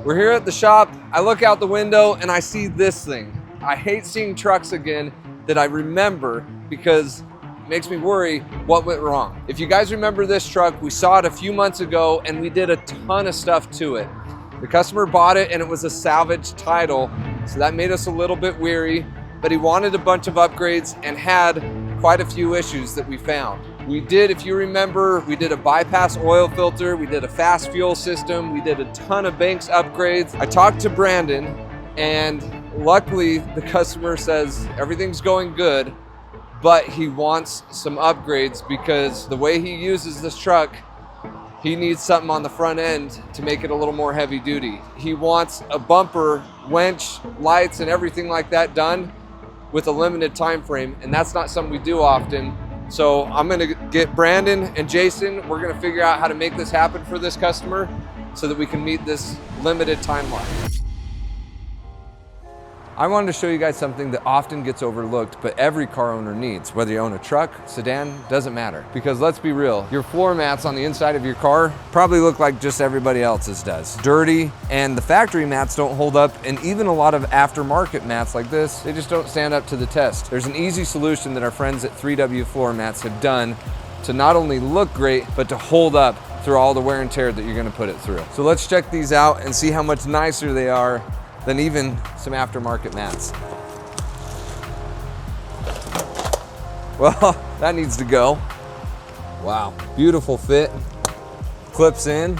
We're here at the shop. I look out the window and I see this thing. I hate seeing trucks again that I remember because it makes me worry what went wrong. If you guys remember this truck, we saw it a few months ago and we did a ton of stuff to it. The customer bought it and it was a salvage title, so that made us a little bit weary, but he wanted a bunch of upgrades and had quite a few issues that we found. We did, if you remember, we did a bypass oil filter, we did a FASS fuel system, we did a ton of Banks upgrades. I talked to Brandon and luckily the customer says everything's going good, but he wants some upgrades because the way he uses this truck, he needs something on the front end to make it a little more heavy duty. He wants a bumper, winch, lights, and everything like that done with a limited time frame, and that's not something we do often. So I'm gonna get Brandon and Jason, we're gonna figure out how to make this happen for this customer so that we can meet this limited timeline. I wanted to show you guys something that often gets overlooked, but every car owner needs. Whether you own a truck, sedan, doesn't matter. Because let's be real, your floor mats on the inside of your car probably look like just everybody else's does. Dirty, and the factory mats don't hold up, and even a lot of aftermarket mats like this, they just don't stand up to the test. There's an easy solution that our friends at 3W Floor Mats have done to not only look great, but to hold up through all the wear and tear that you're gonna put it through. So let's check these out and see how much nicer they are than even some aftermarket mats. Well, that needs to go. Wow, beautiful fit, clips in.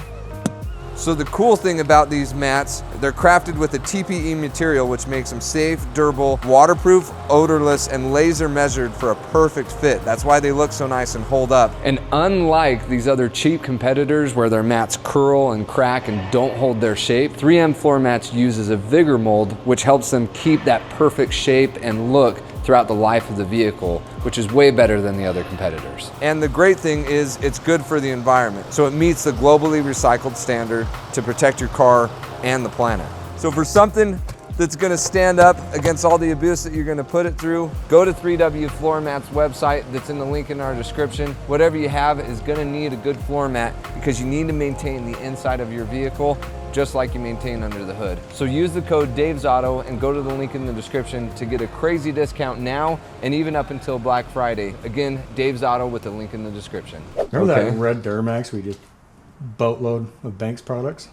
So the cool thing about these mats, they're crafted with a TPE material, which makes them safe, durable, waterproof, odorless, and laser measured for a perfect fit. That's why they look so nice and hold up. And unlike these other cheap competitors where their mats curl and crack and don't hold their shape, 3M Floor Mats uses a vigor mold, which helps them keep that perfect shape and look throughout the life of the vehicle, which is way better than the other competitors. And the great thing is it's good for the environment. So it meets the globally recycled standard to protect your car and the planet. So for something that's gonna stand up against all the abuse that you're gonna put it through, go to 3W Floor Mats website that's in the link in our description. Whatever you have is gonna need a good floor mat because you need to maintain the inside of your vehicle just like you maintain under the hood. So use the code DAVESAUTO and go to the link in the description to get a crazy discount now and even up until Black Friday. Again, DAVESAUTO with the link in the description. Remember that red Duramax we did boatload of Banks products?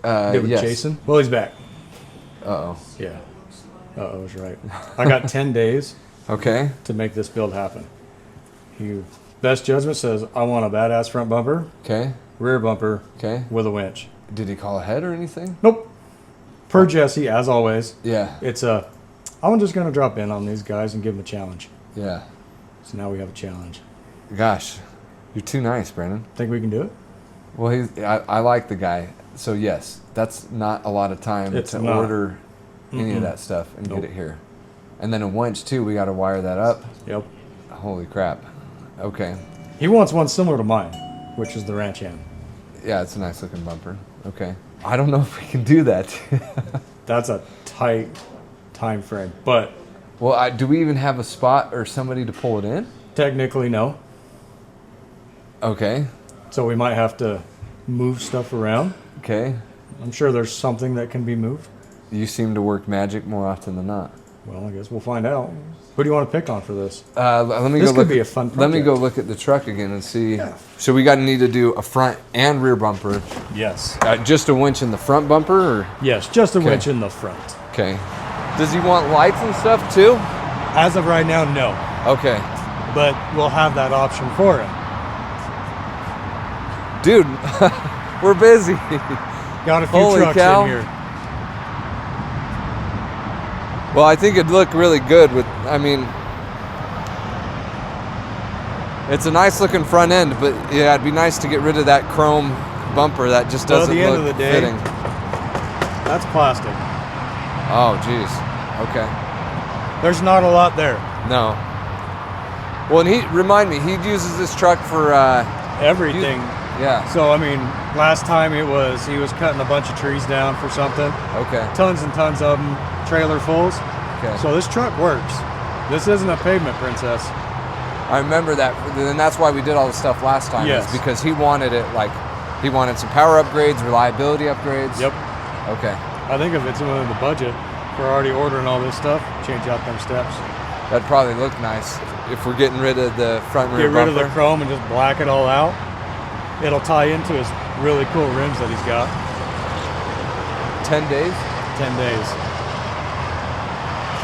Did with yes. Jason? Well, he's back. Uh-oh. Yeah. Uh-oh is right. I got 10 days Okay. to make this build happen. Best judgment says, I want a badass front bumper, Okay. rear bumper, Okay. with a winch. Did he call ahead or anything? Nope. Per Jesse, as always, Yeah. I'm just going to drop in on these guys and give them a challenge. Yeah. So now we have a challenge. Gosh, you're too nice, Brandon. Think we can do it? Well, I like the guy. So yes, that's not a lot of time to order any of that stuff and get it here. And then a winch too, we got to wire that up. Yep. Holy crap. Okay. He wants one similar to mine, which is the Ranch Hand. Yeah, it's a nice looking bumper. Okay. I don't know if we can do that. That's a tight time frame, but Well, do we even have a spot or somebody to pull it in? technically no. Okay. So we might have to move stuff around. Okay. I'm sure there's something that can be moved. You seem to work magic more often than not. Well, I guess we'll find out. Who do you want to pick on for this? Let me This go could look. be a fun Let me project. go look at the truck again and see. Yeah. So we got to need to do a front and rear bumper. Yes. Just a winch in the front bumper, or Yes, just a winch in the front. okay? Does he want lights and stuff too? As of right now, no. Okay, But we'll have that option for him. dude, we're busy. Got a few Holy trucks cow. in here. Well, I think it'd look really good with. I mean, it's a nice looking front end, but yeah, it'd be nice to get rid of that chrome bumper that just Well, at doesn't the end look of the day, fitting. That's plastic. Oh, geez. Okay. There's not a lot there. No. Well, and he uses this truck for Everything. yeah. So, I mean, last time he was cutting a bunch of trees down for something. Okay. Tons and tons of them, trailer fulls. Okay. So this truck works. This isn't a pavement princess. I remember that, and that's why we did all the stuff last time. Yes. Is because he wanted it he wanted some power upgrades, reliability upgrades. Yep. Okay. I think if it's within the budget, we're already ordering all this stuff, change out them steps. That'd probably look nice if we're getting rid of the front rear Get rid bumper. of the chrome and just black it all out. It'll tie into his really cool rims that he's got. 10 days? 10 days.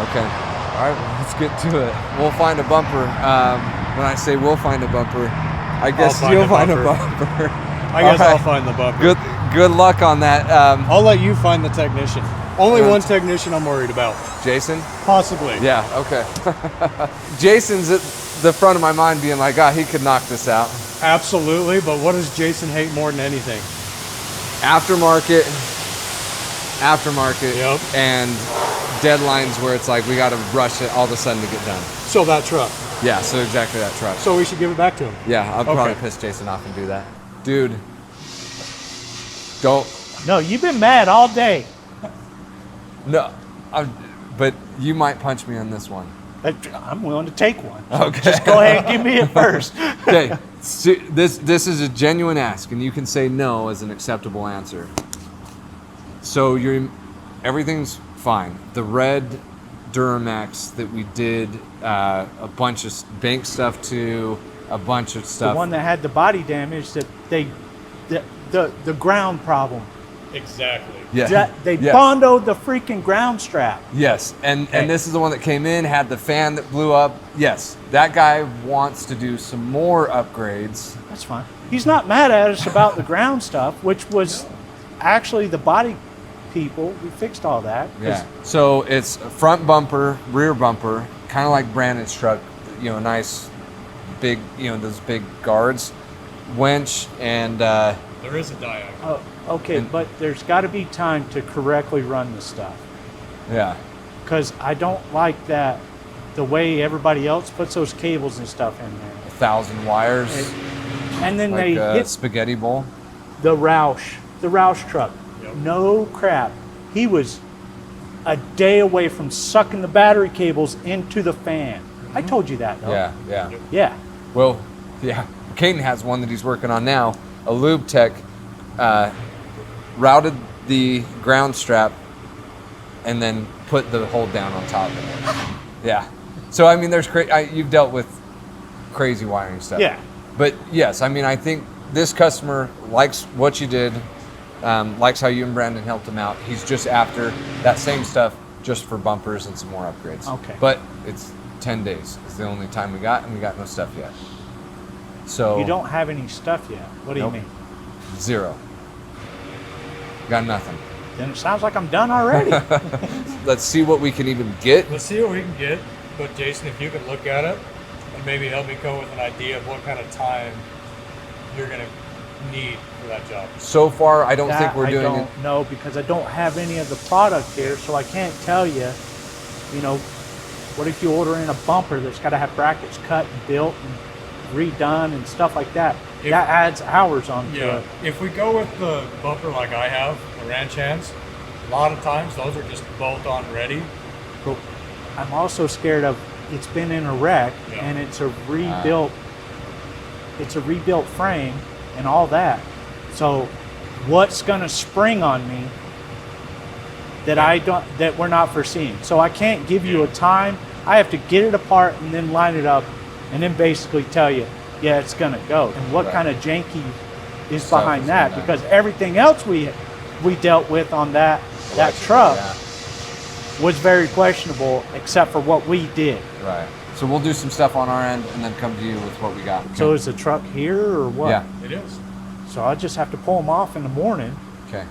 Okay. All right, well, let's get to it. We'll find a bumper. When I say we'll find a bumper, I guess you'll find a bumper. I guess I'll find the bumper. Good luck on that. I'll let you find the technician. Only one technician I'm worried about. Jason? Possibly. Yeah, okay. Jason's at the front of my mind being like, he could knock this out. Absolutely, but what does Jason hate more than anything? Aftermarket, Yep. and deadlines where it's like we got to rush it all of a sudden to get done. So that truck. Yeah, so exactly that truck. So we should give it back to him. Yeah, I'll probably piss Jason off and do that. Dude, don't. No, you've been mad all day. No, but you might punch me on this one. I'm willing to take one. Okay. Just go ahead and give me it first. Okay, this is a genuine ask, and you can say no as an acceptable answer. So everything's fine. The red Duramax that we did a bunch of bank stuff to, a bunch of stuff. The one that had the body damage that the ground problem. Exactly. Yeah. They Yes. bondoed the freaking ground strap. Yes, and this is the one that came in, had the fan that blew up. Yes, that guy wants to do some more upgrades. That's fine. He's not mad at us about the ground stuff, which was actually the body people. We fixed all that. Yeah. So it's a front bumper, rear bumper, kind of like Brandon's truck. Nice, big. Those big guards, winch, and. There is a diagonal. Oh, okay, but there's got to be time to correctly run the stuff. Yeah. Because I don't like that, the way everybody else puts those cables and stuff in there. 1,000 wires. And then Like they a hit spaghetti bowl. the Roush truck. Yep. No crap. He was a day away from sucking the battery cables into the fan. I told you that, though. Yeah. Yeah. Well, yeah. Caden has one that he's working on now. A lube tech routed the ground strap and then put the hold down on top of it. Yeah. So I mean, you've dealt with crazy wiring stuff. Yeah. But yes, I mean, I think this customer likes what you did, likes how you and Brandon helped him out. He's just after that same stuff, just for bumpers and some more upgrades. Okay. But it's 10 days. It's the only time we got, and we got no stuff yet. So You don't have any stuff yet. What do Nope. you mean? 0. Got nothing. Then it sounds like I'm done already. Let's see what we can even get. Let's see what we can get. But Jason, if you could look at it and maybe help me come with an idea of what kind of time you're going to need for that job. So far, I don't think That we're doing I it. don't know because I don't have any of the product here, so I can't tell you, what if you order in a bumper that's got to have brackets cut and built and redone and stuff like that. That adds hours onto it. If we go with the bumper like I have, the ranch hands, a lot of times those are just bolt-on ready. But I'm also scared of it's been in a wreck and it's a rebuilt frame and all that. So what's gonna spring on me that we're not foreseeing? So I can't give you a time. I have to get it apart and then line it up and then basically tell you, yeah, it's gonna go. And what kind of janky is behind that? Because everything else we dealt with on that truck was very questionable, except for what we did. Right. So we'll do some stuff on our end and then come to you with what we got. So is the truck here or what? Yeah. It is. So I'll just have to pull them off in the morning Okay.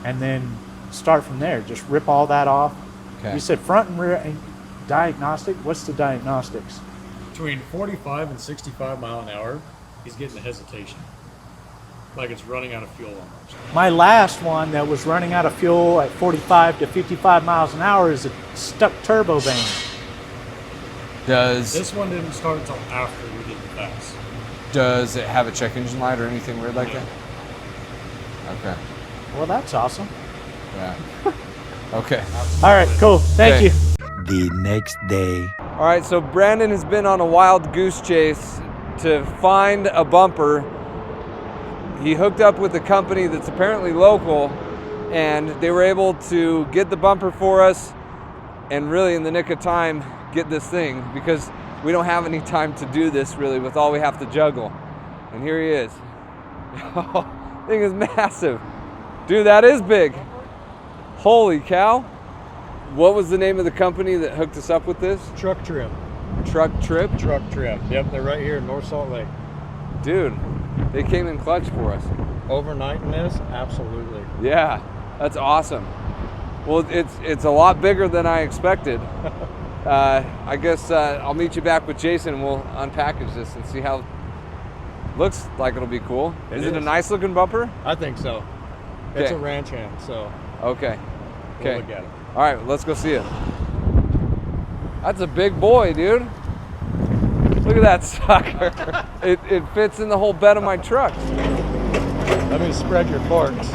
and then start from there. Just rip all that off. Okay. You said front and rear and diagnostic. What's the diagnostics? Between 45 and 65 mile an hour, he's getting a hesitation. Like it's running out of fuel almost. My last one that was running out of fuel at 45 to 55 miles an hour is a stuck turbo vane. This one didn't start until after we did the FASS. Does it have a check engine light or anything weird like that? Okay. Well, that's awesome. Yeah. Okay. All right, cool. Thank you. The next day. All right, so Brandon has been on a wild goose chase to find a bumper. He hooked up with a company that's apparently local and they were able to get the bumper for us and really in the nick of time get this thing, because we don't have any time to do this really with all we have to juggle. And here he is. Thing is massive. Dude, that is big. Holy cow. What was the name of the company that hooked us up with this? Truck Trim. Truck Trip? Truck Trim. Yep, they're right here in North Salt Lake. Dude, they came in clutch for us. Overnighting this? Absolutely. Yeah, that's awesome. Well, it's a lot bigger than I expected. I guess I'll meet you back with Jason and we'll unpackage this and see how. Looks like it'll be cool. Is it a nice looking bumper? I think so. It's a ranch hand, so. Okay. We'll look at it. All right, let's go see it. That's a big boy, dude. Look at that sucker. It fits in the whole bed of my truck. Let me spread your forks.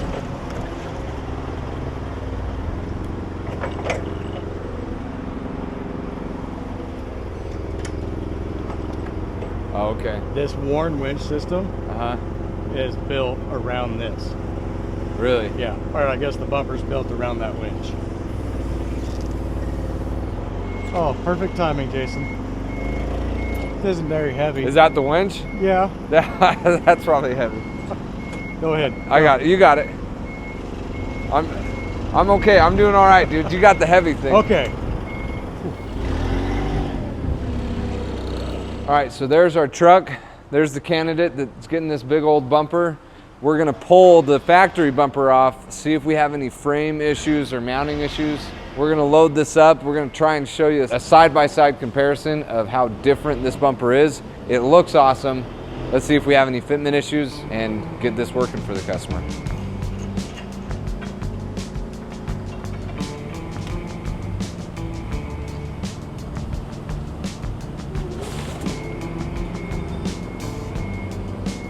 Oh, okay. This Warn winch system is built around this. Really? Yeah. Or I guess the bumper's built around that winch. Oh, perfect timing, Jason. This isn't very heavy. Is that the winch? Yeah. That's probably heavy. Go ahead. I got it. You got it. I'm okay. I'm doing all right, dude. You got the heavy thing. Okay. All right, so there's our truck. There's the candidate that's getting this big old bumper. We're gonna pull the factory bumper off, see if we have any frame issues or mounting issues. We're gonna load this up. We're gonna try and show you a side-by-side comparison of how different this bumper is. It looks awesome. Let's see if we have any fitment issues and get this working for the customer.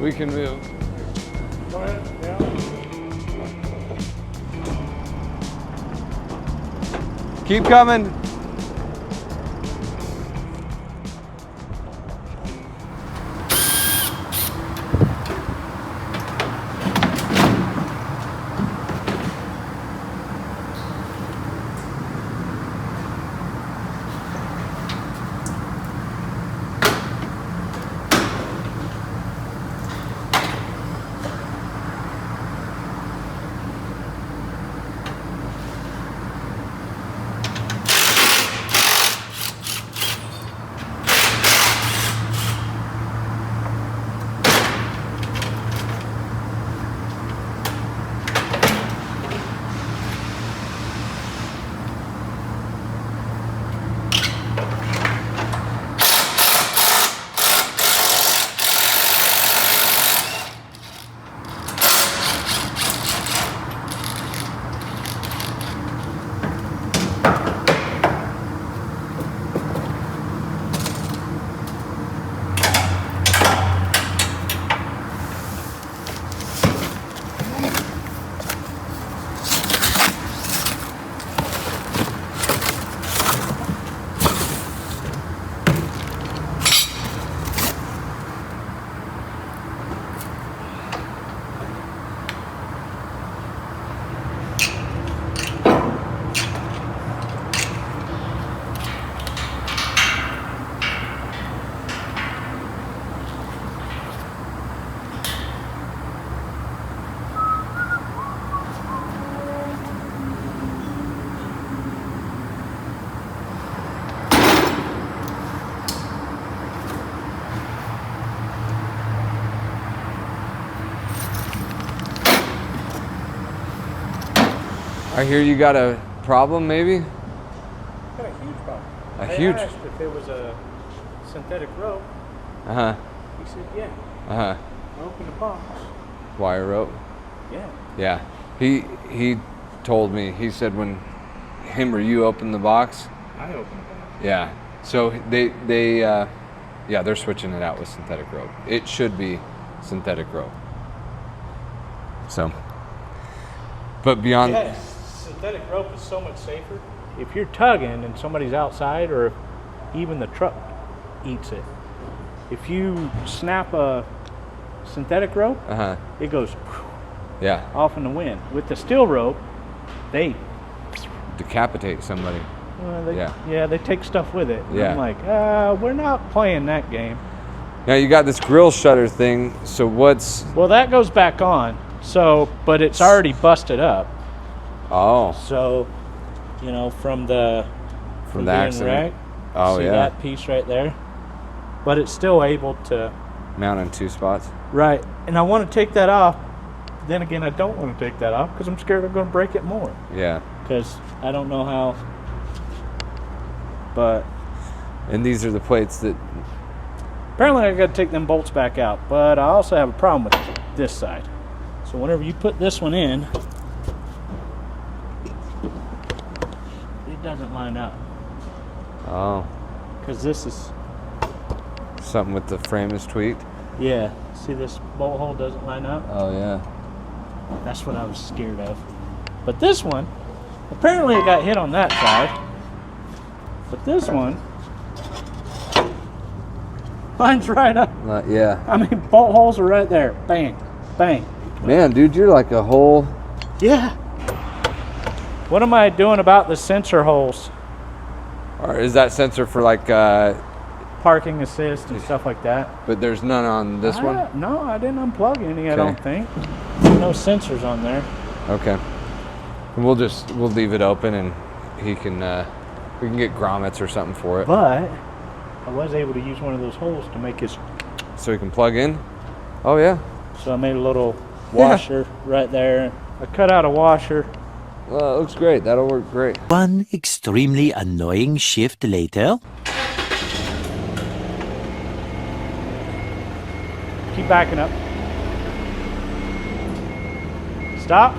We can move. Go ahead. Yeah. Keep coming. I hear you got a problem, maybe? Got a huge problem. A huge. I asked if there was a synthetic rope. Uh huh. He said, yeah. Uh huh. I opened the box. Wire rope. Yeah. Yeah. He told me. He said when him or you opened the box. I opened the box. Yeah. So they're switching it out with synthetic rope. It should be synthetic rope. So. But beyond. Yes. Synthetic rope is so much safer. If you're tugging and somebody's outside, or if even the truck eats it, if you snap a synthetic rope, Uh huh. it goes Yeah. off in the wind. With the steel rope, they Decapitate somebody. yeah, they take stuff with it. And Yeah. I'm like, we're not playing that game. Now you got this grill shutter thing. So what's? Well, that goes back on. So, but it's already busted up. Oh, So, you know, from the from the being accident. wrecked, Oh see yeah. that piece right there? But it's still able to. Mount in 2 spots. Right. And I want to take that off. Then again, I don't want to take that off because I'm scared I'm going to break it more. Yeah. Because I don't know how. But And these are the plates that. apparently I got to take them bolts back out. But I also have a problem with this side. So whenever you put this one in, it doesn't line up. Oh. Because this is, Something with the frame is tweaked. yeah. See, this bolt hole doesn't line up? Oh yeah. That's what I was scared of. But this one, apparently it got hit on that side. But this one lines right up. Yeah. I mean, bolt holes are right there. Bang, bang. Man, dude, you're like a whole. Yeah. What am I doing about the sensor holes? Or is that sensor for like? Parking assist and stuff like that. But there's none on this one. No, I didn't unplug any, I Okay. don't think. No sensors on there. Okay. And we'll leave it open, and he can. We can get grommets or something for it, But I was able to use one of those holes to make his. so he can plug in. Oh yeah. So I made a little washer right there. I cut out a washer. Well, it looks great. That'll work great. One extremely annoying shift later. Keep backing up. Stop.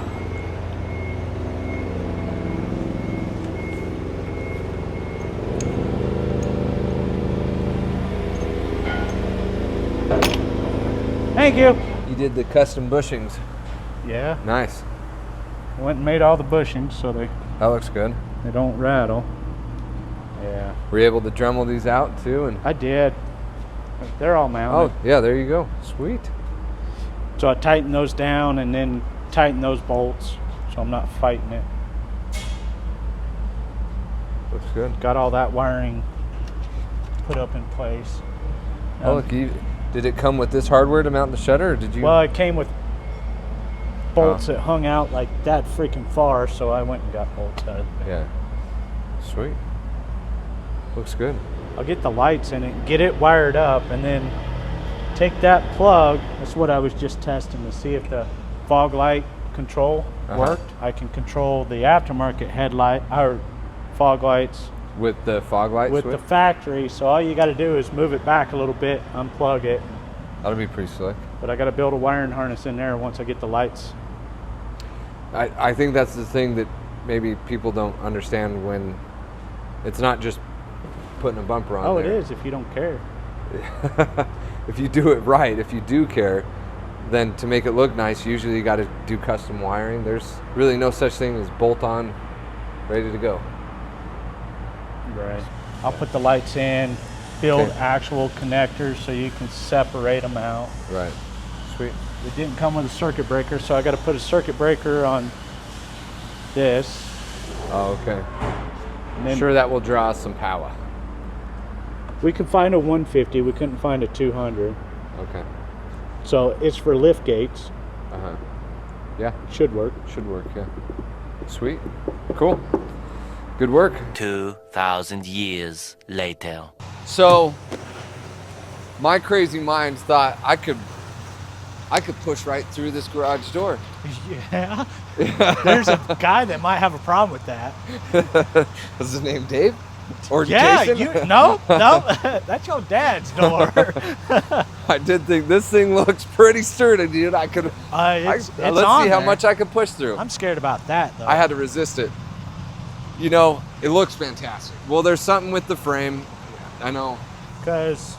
Thank you. You did the custom bushings. Yeah, Nice. I went and made all the bushings so they That looks good. don't rattle. Yeah, Were you able to Dremel these out too? And I did. They're all mounted. oh yeah, there you go. Sweet. So I tighten those down and then tighten those bolts so I'm not fighting it. Looks good. Got all that wiring put up in place. Oh look, did it come with this hardware to mount the shutter, or did you? Well, it came with bolts that hung out like that freaking far, so I went and got bolts out of it. Yeah. Sweet. Looks good. I'll get the lights in it, get it wired up, and then take that plug. That's what I was just testing to see if the fog light control worked. I can control the aftermarket headlight or fog lights With the fog light with switch? the factory. So all you got to do is move it back a little bit, unplug it. That'll be pretty slick. But I got to build a wiring harness in there once I get the lights. I think that's the thing that maybe people don't understand when it's not just putting a bumper on Oh, there. it is if you don't care. If you do it right, if you do care, then to make it look nice, usually you got to do custom wiring. There's really no such thing as bolt on, ready to go. Right. I'll put the lights in, build Okay. actual connectors so you can separate them out. Right. Sweet. It didn't come with a circuit breaker, so I got to put a circuit breaker on this. Oh, okay. And then Sure, that will draw some power. we could find a 150. We couldn't find a 200. Okay. So it's for lift gates. Uh-huh. Yeah, Should work. should work, yeah. Sweet. Cool. Good work. 2,000 years later. So, my crazy mind thought I could push right through this garage door. Yeah. There's a guy that might have a problem with that. Was his name Dave? Or Yeah, Jason? no, that's your dad's door. I did think this thing looks pretty sturdy, dude. I could. It's let's on see how there. much I can push through. I'm scared about that though. I had to resist it. You know, it looks fantastic. Well, there's something with the frame. I know. because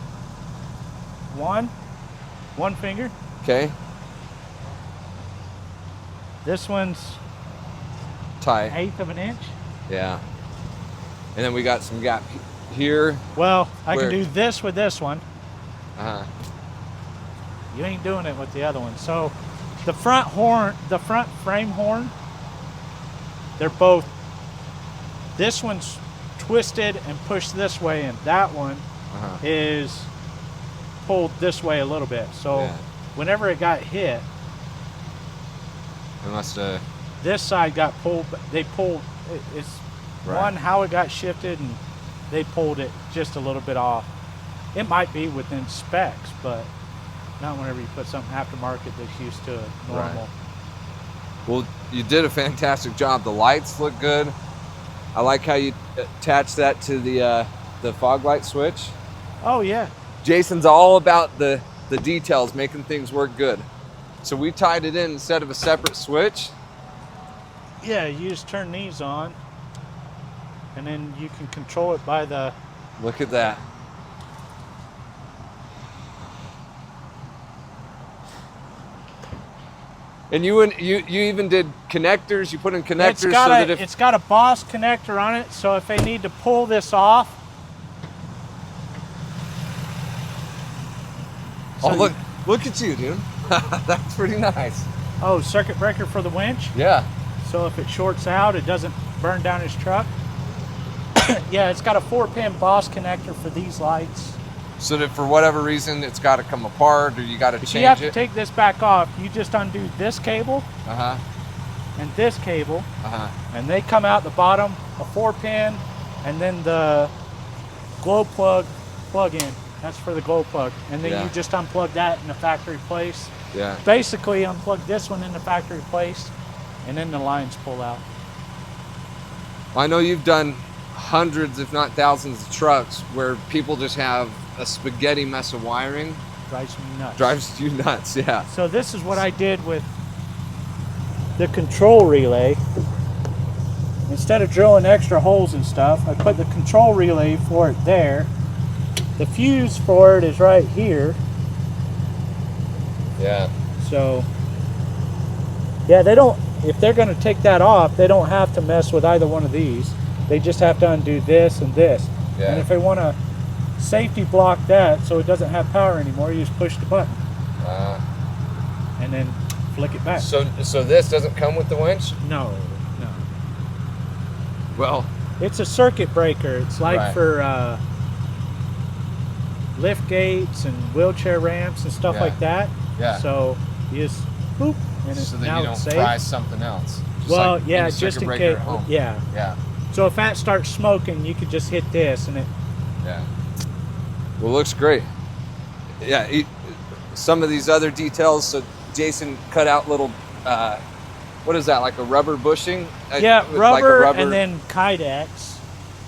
one finger. Okay. This one's Tight. 1/8 of an inch. Yeah. And then we got some gap here. Well, I Where? can do this with this one. Uh-huh. You ain't doing it with the other one. So the front frame horn they're both, this one's twisted and pushed this way, and that one is pulled this way a little bit. So whenever it got hit, it must have. This side got pulled. They pulled. It's one how it got shifted, and they pulled it just a little bit off. It might be within specs, but not whenever you put something aftermarket that's used to normal. Right. Well, you did a fantastic job. The lights look good. I like how you attach that to the fog light switch. Oh yeah. Jason's all about the details, making things work good. So we tied it in instead of a separate switch. Yeah, you just turn these on, and then you can control it by the. Look at that. And you even did connectors. You put in connectors It's got a boss connector on it, so if they need to pull this off. So look at you, dude. That's pretty nice. Oh, circuit breaker for the winch? Yeah. So if it shorts out, it doesn't burn down his truck. Yeah, it's got a 4-pin boss connector for these lights. So that for whatever reason, it's got to come apart, or you got to change it. You have to take this back off. You just undo this cable and this cable, and they come out the bottom, a 4-pin, and then the glow plug in. That's for the glow plug. And then you just unplug that in the factory place. Yeah. Basically, unplug this one in the factory place, and then the lines pull out. I know you've done hundreds, if not thousands, of trucks where people just have a spaghetti mess of wiring. Drives me nuts. Drives you nuts, yeah. So this is what I did with the control relay. Instead of drilling extra holes and stuff, I put the control relay for it there. The fuse for it is right here. Yeah. So, yeah, they don't, if they're going to take that off, they don't have to mess with either one of these. They just have to undo this and this. Yeah. And if they want to safety block that so it doesn't have power anymore, you just push the button. And then flick it back. So this doesn't come with the winch? No. Well, it's a circuit breaker. It's like for lift gates and wheelchair ramps and stuff like that. Yeah. So you just boop, and so that now you don't it's safe. fry something else. Well, yeah, just in case. Yeah. Yeah. So if that starts smoking, you could just hit this and it. Yeah. Well, it looks great. Yeah. Some of these other details. So Jason cut out little. What is that? Like a rubber bushing? Yeah, rubber and then Kydex.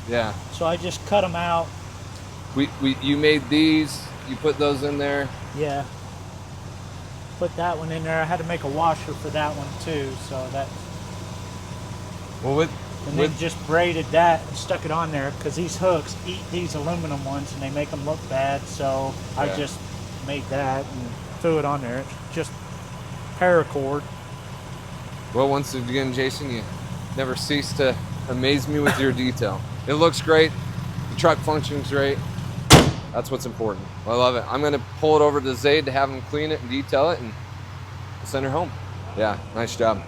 Yeah. So I just cut them out. You made these. You put those in there. Yeah. Put that one in there. I had to make a washer for that one too. So that. Well, then just braided that and stuck it on there because these hooks eat these aluminum ones and they make them look bad. So I just made that and threw it on there. It's just paracord. Well, once again, Jason, you never cease to amaze me with your detail. It looks great. The truck functions great. That's what's important. I love it. I'm going to pull it over to Zaid to have him clean it and detail it and send her home. Yeah, nice job.